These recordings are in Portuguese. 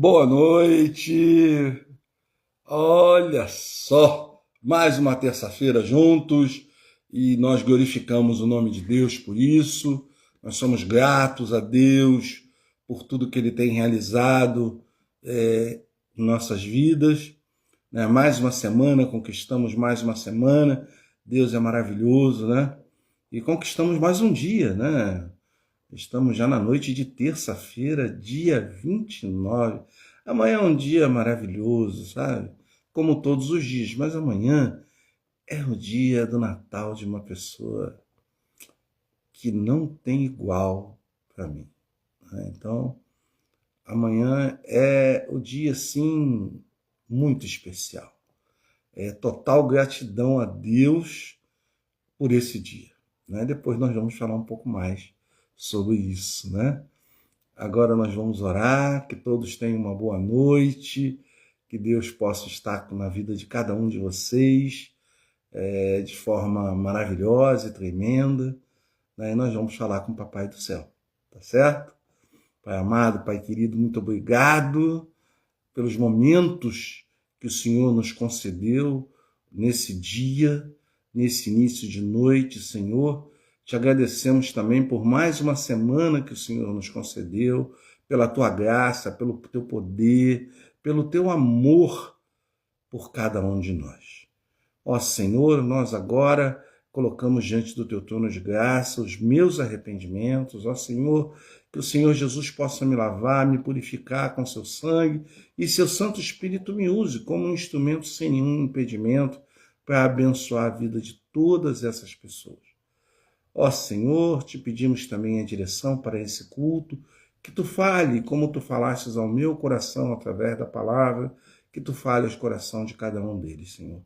Boa noite. Olha só, mais uma terça-feira juntos e nós glorificamos o nome de Deus por isso. Nós somos gratos a Deus por tudo que Ele tem realizado em nossas vidas. Né? Mais uma semana, conquistamos mais uma semana. Deus é maravilhoso, né? E conquistamos mais um dia, né? Estamos já na noite de terça-feira, dia 29. Amanhã é um dia maravilhoso, sabe? Como todos os dias, mas amanhã é o dia do Natal de uma pessoa que não tem igual para mim, né? Então, amanhã é o dia, sim, muito especial. É total gratidão a Deus por esse dia, né? Depois nós vamos falar um pouco mais sobre isso, né? Agora nós vamos orar, que todos tenham uma boa noite, que Deus possa estar na vida de cada um de vocês de forma maravilhosa e tremenda, né? E nós vamos falar com o Papai do Céu, tá certo? Pai amado, Pai querido, muito obrigado pelos momentos que o Senhor nos concedeu nesse dia, nesse início de noite, Senhor. Te agradecemos também por mais uma semana que o Senhor nos concedeu, pela tua graça, pelo teu poder, pelo teu amor por cada um de nós. Ó Senhor, nós agora colocamos diante do teu trono de graça os meus arrependimentos. Ó Senhor, que o Senhor Jesus possa me lavar, me purificar com seu sangue e seu Santo Espírito me use como um instrumento sem nenhum impedimento para abençoar a vida de todas essas pessoas. Ó Senhor, te pedimos também a direção para esse culto, que tu fale como tu falastes ao meu coração através da palavra, que tu fale aos corações de cada um deles, Senhor.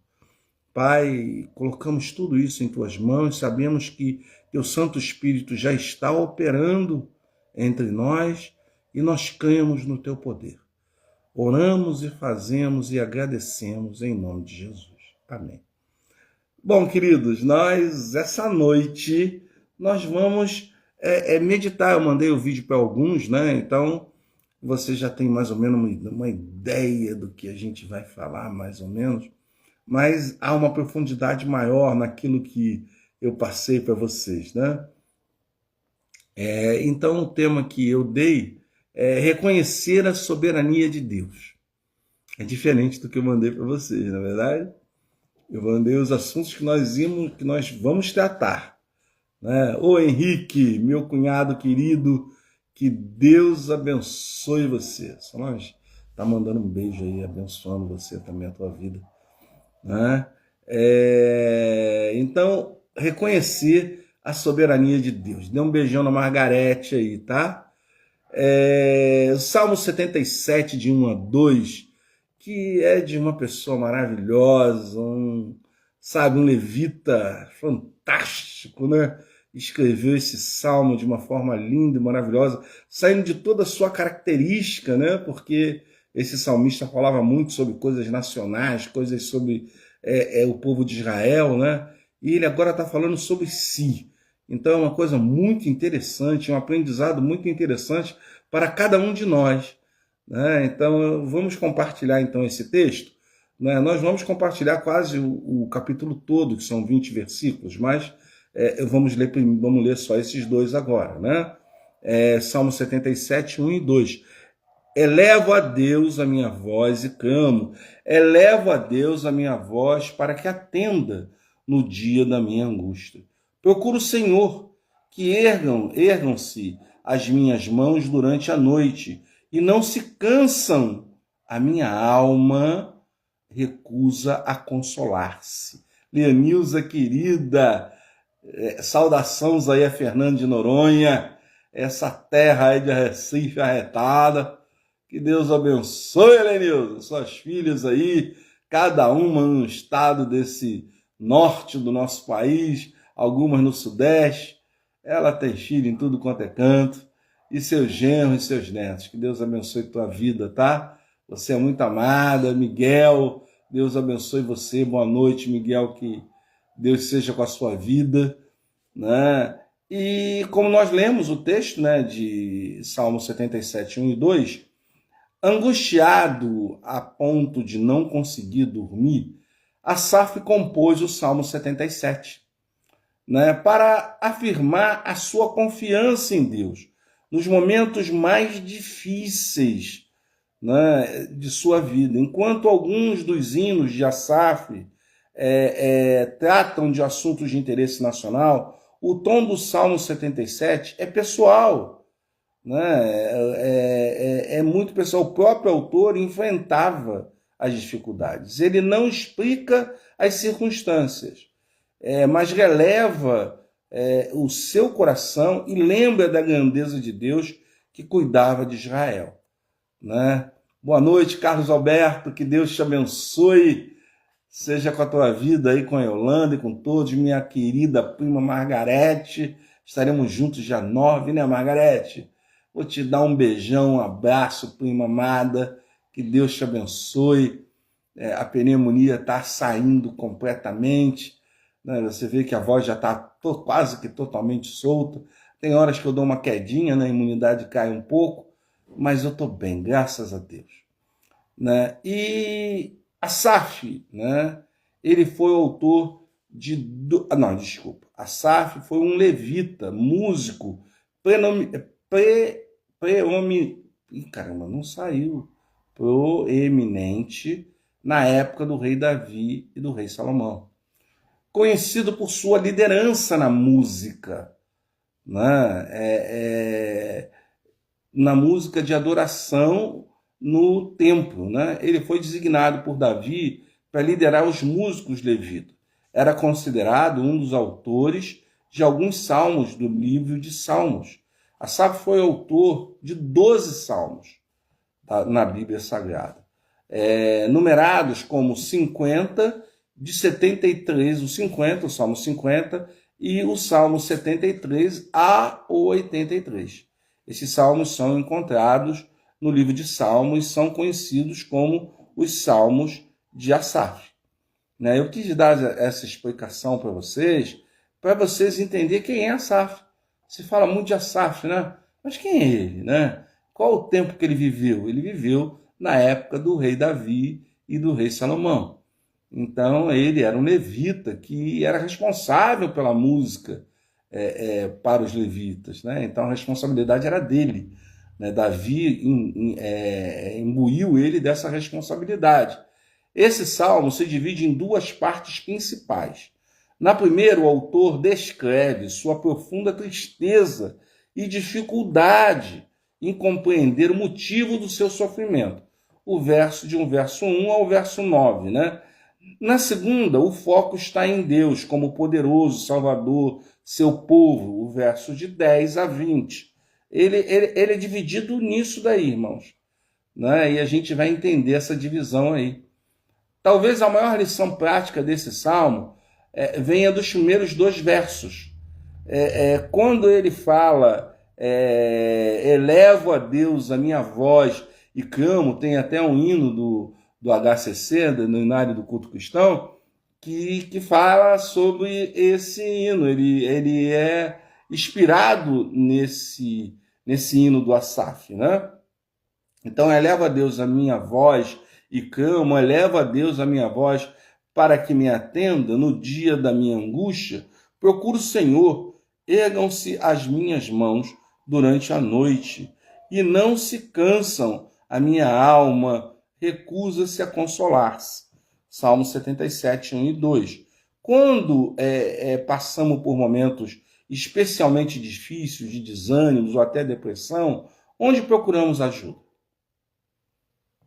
Pai, colocamos tudo isso em tuas mãos, sabemos que teu Santo Espírito já está operando entre nós e nós cremos no teu poder. Oramos e fazemos e agradecemos em nome de Jesus. Amém. Bom, queridos, essa noite, nós vamos meditar. Eu mandei o vídeo para alguns, né? Então, você já tem mais ou menos uma ideia do que a gente vai falar, mais ou menos. Mas há uma profundidade maior naquilo que eu passei para vocês, né? Então, o tema que eu dei é reconhecer a soberania de Deus. É diferente do que eu mandei para vocês, na verdade. Eu mandei os assuntos que nós vamos tratar, né? Ô Henrique, meu cunhado querido, que Deus abençoe você. Solange tá mandando um beijo aí, abençoando você também, a tua vida, né? Então, reconhecer a soberania de Deus. Dê um beijão na Margarete aí, tá? Salmo 77, de 1 a 2, que é de uma pessoa maravilhosa, um levita fantástico, né? Escreveu esse salmo de uma forma linda e maravilhosa, saindo de toda a sua característica, né? Porque esse salmista falava muito sobre coisas nacionais, coisas sobre o povo de Israel, né? E ele agora está falando sobre si. Então é uma coisa muito interessante, um aprendizado muito interessante para cada um de nós, né? Então vamos compartilhar então esse texto, né? Nós vamos compartilhar quase o capítulo todo, que são 20 versículos, mas vamos ler só esses dois agora, né? Salmo 77, 1 e 2. Elevo a Deus a minha voz e clamo. Elevo a Deus a minha voz para que atenda no dia da minha angústia. Procuro o Senhor, que ergam-se as minhas mãos durante a noite e não se cansam. A minha alma recusa a consolar-se. Leonilza, querida, saudações aí a Fernando de Noronha, essa terra aí de Recife arretada. Que Deus abençoe, Lenilza, suas filhas aí, cada uma num estado desse norte do nosso país, algumas no sudeste. Ela tem filho em tudo quanto é canto, e seus genros e seus netos. Que Deus abençoe tua vida, tá? Você é muito amada, Miguel. Deus abençoe você. Boa noite, Miguel. Que Deus seja com a sua vida, né? E como nós lemos o texto, né, de Salmo 77, 1 e 2, Angustiado a ponto de não conseguir dormir, Asaf compôs o Salmo 77, né, para afirmar a sua confiança em Deus nos momentos mais difíceis, né, de sua vida. Enquanto alguns dos hinos de Asaf tratam de assuntos de interesse nacional, o tom do Salmo 77 é pessoal, né? É muito pessoal. O próprio autor enfrentava as dificuldades. Ele não explica as circunstâncias, mas releva o seu coração e lembra da grandeza de Deus que cuidava de Israel, né? Boa noite, Carlos Alberto, que Deus te abençoe, seja com a tua vida aí, com a Yolanda e com todos, minha querida prima Margarete, estaremos juntos dia 9, né, Margarete? Vou te dar um beijão, um abraço, prima amada, que Deus te abençoe. A pneumonia está saindo completamente, né? Você vê que a voz já está quase que totalmente solta. Tem horas que eu dou uma quedinha, né? A imunidade cai um pouco, mas eu estou bem, graças a Deus, né? E Asaf, né? Ele foi autor de... Não, desculpa. Asaf foi um levita, músico, caramba, não saiu. Proeminente na época do rei Davi e do rei Salomão. Conhecido por sua liderança na música, né? Na música de adoração no templo, né? Ele foi designado por Davi para liderar os músicos levitas. Era considerado um dos autores de alguns salmos do livro de Salmos. Asaf foi autor de 12 salmos na Bíblia Sagrada, numerados como 50, de 73, o 50, o Salmo 50, e o Salmo 73 a 83. Esses salmos são encontrados no livro de Salmos e são conhecidos como os Salmos de Asaf, né? Eu quis dar essa explicação para vocês entenderem quem é Asaf. Se fala muito de Asaf, né? Mas quem é ele, né? Qual o tempo que ele viveu? Ele viveu na época do rei Davi e do rei Salomão. Então, ele era um levita que era responsável pela música para os levitas, né? Então, a responsabilidade era dele, né? Davi imbuiu ele dessa responsabilidade. Esse salmo se divide em duas partes principais. Na primeira, o autor descreve sua profunda tristeza e dificuldade em compreender o motivo do seu sofrimento. De um verso 1 ao verso 9, né? Na segunda, o foco está em Deus como poderoso Salvador, seu povo, o verso de 10 a 20. Ele é dividido nisso daí, irmãos, né? E a gente vai entender essa divisão aí. Talvez a maior lição prática desse salmo venha dos primeiros dois versos. Quando ele fala, elevo a Deus a minha voz e clamo, tem até um hino do HCC, no Hinário do Culto Cristão, que fala sobre esse hino. Ele é inspirado nesse hino do Asaf, né? Então, eleva a Deus a minha voz e clamo, eleva a Deus a minha voz para que me atenda no dia da minha angústia. Procuro o Senhor, ergam-se as minhas mãos durante a noite e não se cansam a minha alma, recusa-se a consolar-se. Salmo 77, 1 e 2. Quando passamos por momentos especialmente difíceis, de desânimos ou até depressão, onde procuramos ajuda?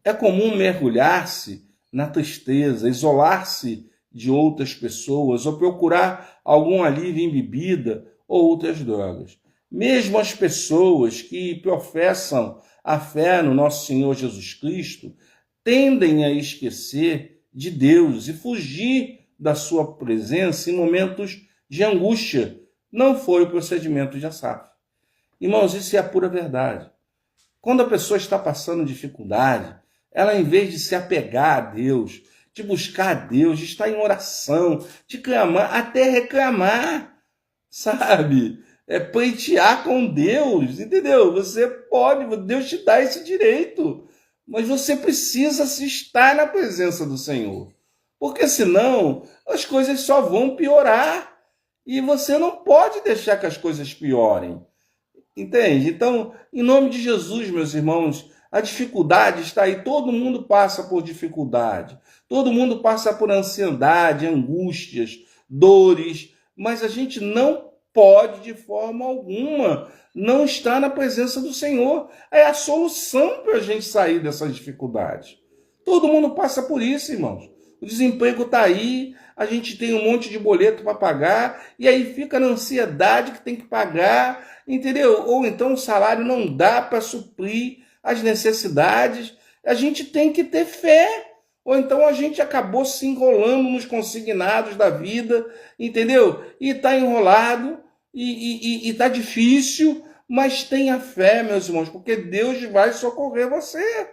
É comum mergulhar-se na tristeza, isolar-se de outras pessoas ou procurar algum alívio em bebida ou outras drogas. Mesmo as pessoas que professam a fé no nosso Senhor Jesus Cristo tendem a esquecer de Deus e fugir da sua presença em momentos de angústia. Não foi o procedimento de Asaf. Irmãos, isso é a pura verdade. Quando a pessoa está passando dificuldade, ela, em vez de se apegar a Deus, de buscar a Deus, de estar em oração, de clamar, até reclamar, sabe? Pleitear com Deus, entendeu? Você pode, Deus te dá esse direito. mas você precisa se estar na presença do Senhor, porque senão as coisas só vão piorar e você não pode deixar que as coisas piorem. Entende? Então, em nome de Jesus, meus irmãos, a dificuldade está aí. Todo mundo passa por dificuldade. Todo mundo passa por ansiedade, angústias, dores. Mas a gente não pode, de forma alguma, não estar na presença do Senhor. É a solução para a gente sair dessas dificuldades. Todo mundo passa por isso, irmãos. O desemprego está aí, a gente tem um monte de boleto para pagar, e aí fica na ansiedade que tem que pagar, entendeu? Ou então o salário não dá para suprir as necessidades. A gente tem que ter fé. Ou então a gente acabou se enrolando nos consignados da vida, entendeu? E está enrolado, e está difícil, mas tenha fé, meus irmãos, porque Deus vai socorrer você.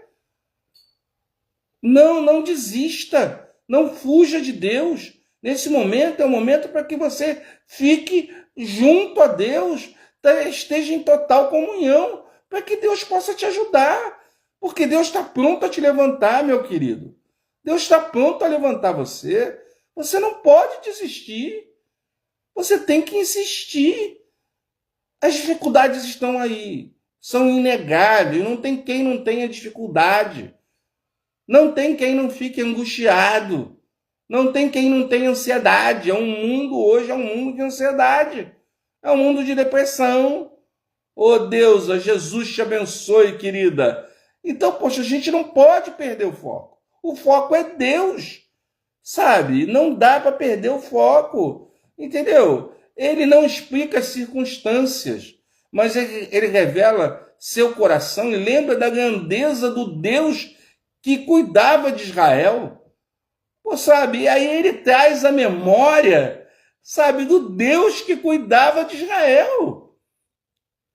Não desista. Não fuja de Deus. Nesse momento é um momento para que você fique junto a Deus, esteja em total comunhão, para que Deus possa te ajudar. Porque Deus está pronto a te levantar, meu querido. Deus está pronto a levantar você. Você não pode desistir. Você tem que insistir. As dificuldades estão aí. São inegáveis. Não tem quem não tenha dificuldade. Não tem quem não fique angustiado. Não tem quem não tenha ansiedade. É um mundo hoje, é um mundo de ansiedade. É um mundo de depressão. Oh Deus, Jesus te abençoe, querida. Então, poxa, a gente não pode perder o foco. O foco é Deus, sabe? Não dá para perder o foco, entendeu? Ele não explica as circunstâncias, mas ele revela seu coração e lembra da grandeza do Deus que cuidava de Israel. Pô, sabe? E aí ele traz a memória, sabe, do Deus que cuidava de Israel.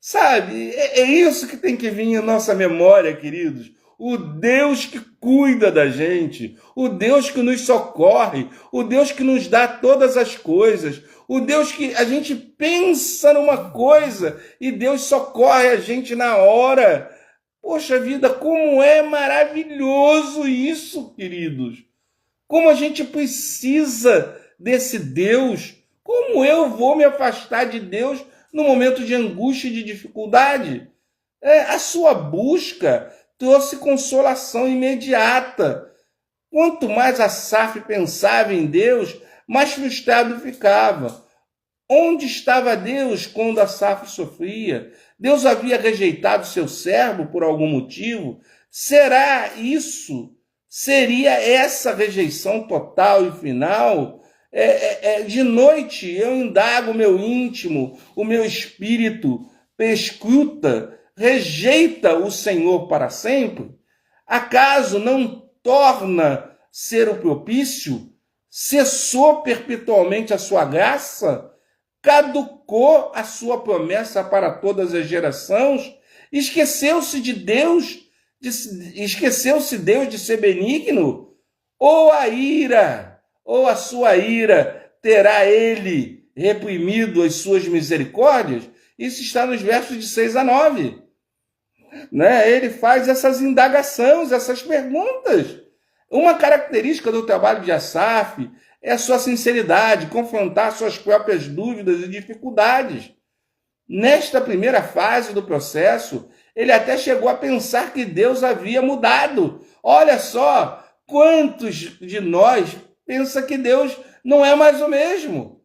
Sabe? É isso que tem que vir em nossa memória, queridos. O Deus que cuida da gente, o Deus que nos socorre, o Deus que nos dá todas as coisas, o Deus que a gente pensa numa coisa e Deus socorre a gente na hora. Poxa vida, como é maravilhoso isso, queridos. Como a gente precisa desse Deus. Como eu vou me afastar de Deus no momento de angústia e de dificuldade? A sua busca trouxe consolação imediata. Quanto mais Asaf pensava em Deus, mais frustrado ficava. Onde estava Deus quando Asaf sofria? Deus havia rejeitado seu servo por algum motivo? Seria essa rejeição total e final? De noite eu indago o meu íntimo, o meu espírito perscruta, rejeita o Senhor para sempre? Acaso não torna ser o propício? Cessou perpetuamente a sua graça? Caducou a sua promessa para todas as gerações? Esqueceu-se de Deus? Esqueceu-se Deus de ser benigno? Ou a sua ira, terá ele reprimido as suas misericórdias? Isso está nos versos de 6 a 9. Né? Ele faz essas indagações, essas perguntas. Uma característica do trabalho de Asaf é a sua sinceridade, confrontar suas próprias dúvidas e dificuldades. Nesta primeira fase do processo, ele até chegou a pensar que Deus havia mudado. Olha só, quantos de nós pensam que Deus não é mais o mesmo?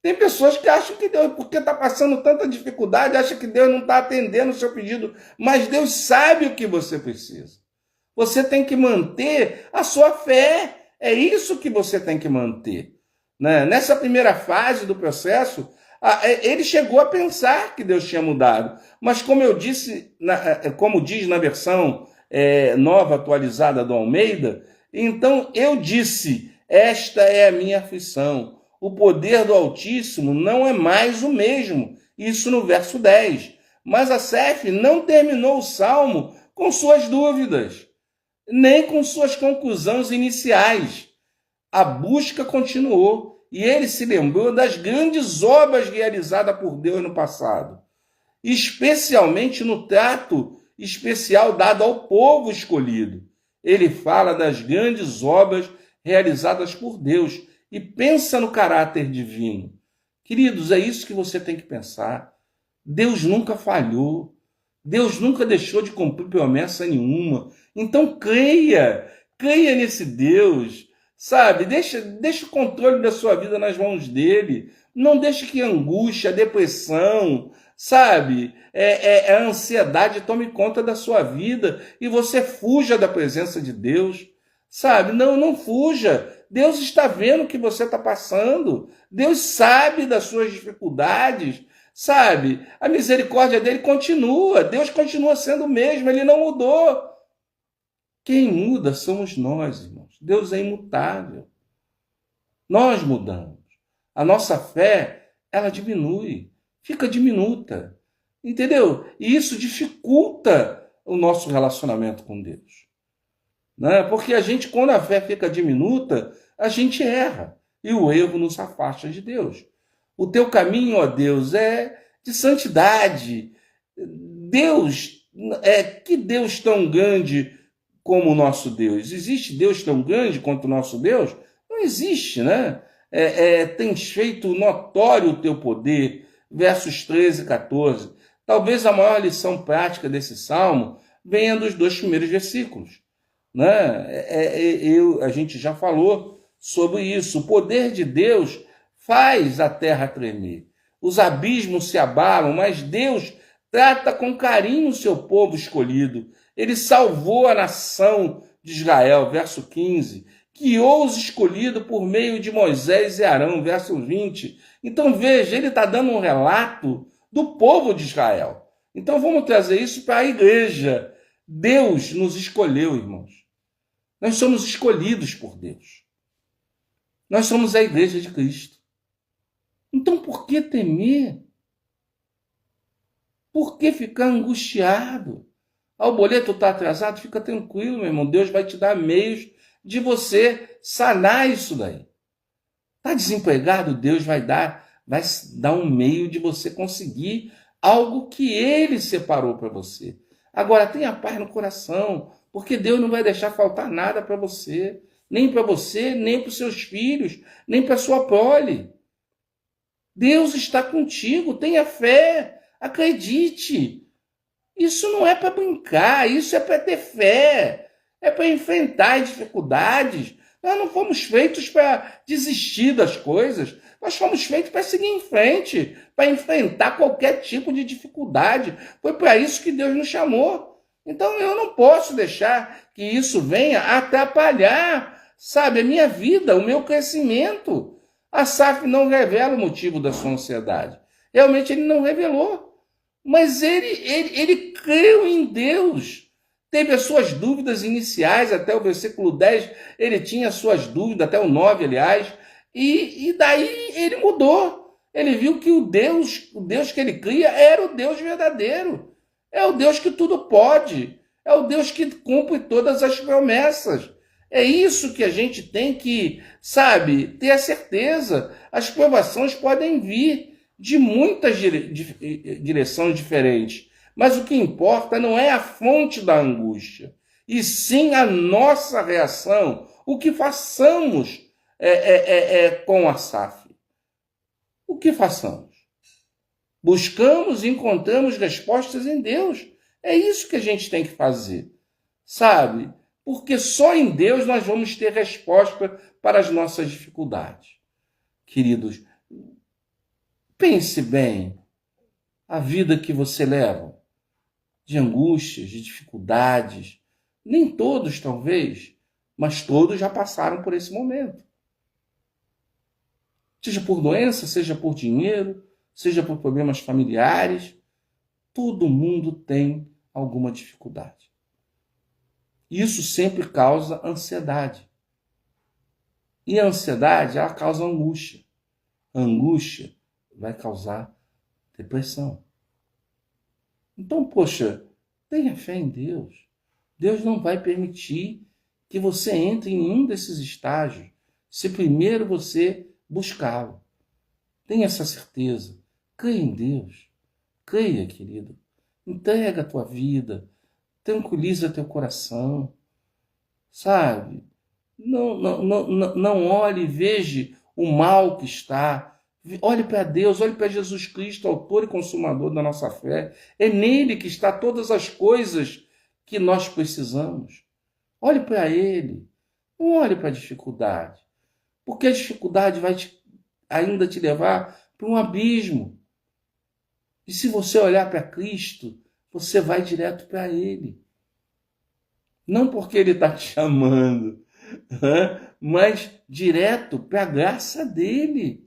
Tem pessoas que acham que Deus, porque está passando tanta dificuldade, acham que Deus não está atendendo o seu pedido. Mas Deus sabe o que você precisa. Você tem que manter a sua fé. É isso que você tem que manter. Né? Nessa primeira fase do processo, ele chegou a pensar que Deus tinha mudado. Mas como eu disse, como diz na versão nova atualizada do Almeida, então eu disse, esta é a minha aflição. O poder do Altíssimo não é mais o mesmo. Isso no verso 10. Mas Asaf não terminou o salmo com suas dúvidas, nem com suas conclusões iniciais. A busca continuou e ele se lembrou das grandes obras realizadas por Deus no passado, especialmente no trato especial dado ao povo escolhido. Ele fala das grandes obras realizadas por Deus e pensa no caráter divino. Queridos, é isso que você tem que pensar. Deus nunca falhou. Deus nunca deixou de cumprir promessa nenhuma. Então creia nesse Deus, sabe? Deixa o controle da sua vida nas mãos dele. Não deixe que a angústia, a depressão, sabe? A ansiedade tome conta da sua vida e você fuja da presença de Deus, sabe? Não fuja. Deus está vendo o que você está passando. Deus sabe das suas dificuldades, sabe? A misericórdia dele continua. Deus continua sendo o mesmo, ele não mudou. Quem muda somos nós, irmãos. Deus é imutável. Nós mudamos. A nossa fé, ela diminui, fica diminuta. Entendeu? E isso dificulta o nosso relacionamento com Deus. Né? Porque a gente, quando a fé fica diminuta, a gente erra. E o erro nos afasta de Deus. O teu caminho, ó Deus, é de santidade. Deus, que Deus tão grande como o nosso Deus? Existe Deus tão grande quanto o nosso Deus? Não existe, né? Tens feito notório o teu poder, versos 13 e 14. Talvez a maior lição prática desse salmo venha dos 2 primeiros versículos. Né? A gente já falou sobre isso. O poder de Deus faz a terra tremer. Os abismos se abalam, mas Deus trata com carinho o seu povo escolhido. Ele salvou a nação de Israel, verso 15, guiou os escolhidos por meio de Moisés e Arão, verso 20. Então veja, ele está dando um relato do povo de Israel. Então vamos trazer isso para a igreja. Deus nos escolheu, irmãos. Nós somos escolhidos por Deus. Nós somos a igreja de Cristo. Então por que temer? Por que ficar angustiado? O boleto está atrasado? Fica tranquilo, meu irmão. Deus vai te dar meios de você sanar isso daí. Está desempregado? Deus vai dar um meio de você conseguir algo que Ele separou para você. Agora, tenha paz no coração, porque Deus não vai deixar faltar nada para você, nem para os seus filhos, nem para sua prole. Deus está contigo, tenha fé, acredite. Isso não é para brincar, isso é para ter fé, é para enfrentar as dificuldades. Nós não fomos feitos para desistir das coisas, nós fomos feitos para seguir em frente, para enfrentar qualquer tipo de dificuldade. Foi para isso que Deus nos chamou. Então eu não posso deixar que isso venha atrapalhar, sabe, a minha vida, o meu crescimento. Asaf não revela o motivo da sua ansiedade. Realmente ele não revelou. Mas ele creu em Deus. Teve as suas dúvidas iniciais, até o versículo 10, ele tinha as suas dúvidas, até o 9, aliás, e daí ele mudou. Ele viu que o Deus que ele cria era o Deus verdadeiro. É o Deus que tudo pode. É o Deus que cumpre todas as promessas. É isso que a gente tem que, sabe, ter a certeza. As provações podem vir de muitas direções diferentes. Mas o que importa não é a fonte da angústia, e sim a nossa reação, o que façamos com Asaf. O que façamos? Buscamos e encontramos respostas em Deus. É isso que a gente tem que fazer, sabe? Porque só em Deus nós vamos ter resposta para as nossas dificuldades. Queridos, pense bem a vida que você leva, de angústias, de dificuldades. Nem todos, talvez, mas todos já passaram por esse momento. Seja por doença, seja por dinheiro, seja por problemas familiares, todo mundo tem alguma dificuldade. Isso sempre causa ansiedade. E a ansiedade, ela causa angústia. A angústia vai causar depressão. Então, poxa, tenha fé em Deus. Deus não vai permitir que você entre em um desses estágios se primeiro você buscá-lo. Tenha essa certeza. Creia em Deus. Creia, querido. Entrega a tua vida. tranquiliza teu coração, sabe? Não olhe e veja o mal que está. Olhe para Deus, olhe para Jesus Cristo, autor e consumador da nossa fé. É nele que está todas as coisas que nós precisamos. Olhe para ele. Não olhe para a dificuldade. Porque a dificuldade vai ainda te levar para um abismo. E se você olhar para Cristo, você vai direto para ele. Não porque ele está te chamando, mas direto para a graça dele.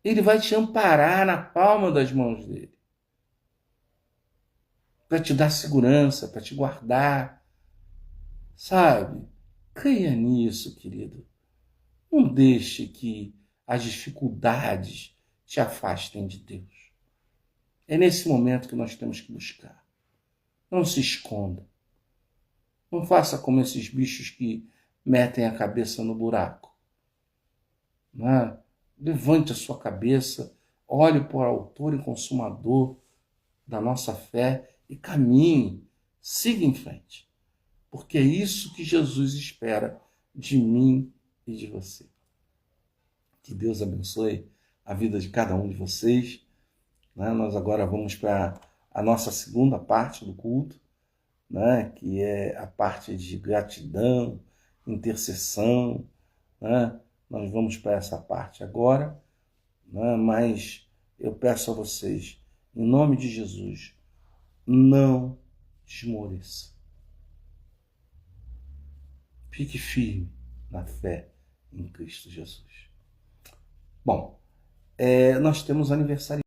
Ele vai te amparar na palma das mãos dele. Para te dar segurança, para te guardar. Sabe? Creia nisso, querido. Não deixe que as dificuldades te afastem de Deus. É nesse momento que nós temos que buscar. Não se esconda. Não faça como esses bichos que metem a cabeça no buraco. Né? Levante a sua cabeça, olhe para o autor e consumador da nossa fé e caminhe, siga em frente. Porque é isso que Jesus espera de mim e de você. Que Deus abençoe a vida de cada um de vocês. Né? Nós agora vamos para a nossa segunda parte do culto, né? Que é a parte de gratidão, intercessão. Né? Nós vamos para essa parte agora, né? Mas eu peço a vocês, em nome de Jesus, não esmoreça. Fique firme na fé em Cristo Jesus. Bom, nós temos aniversário.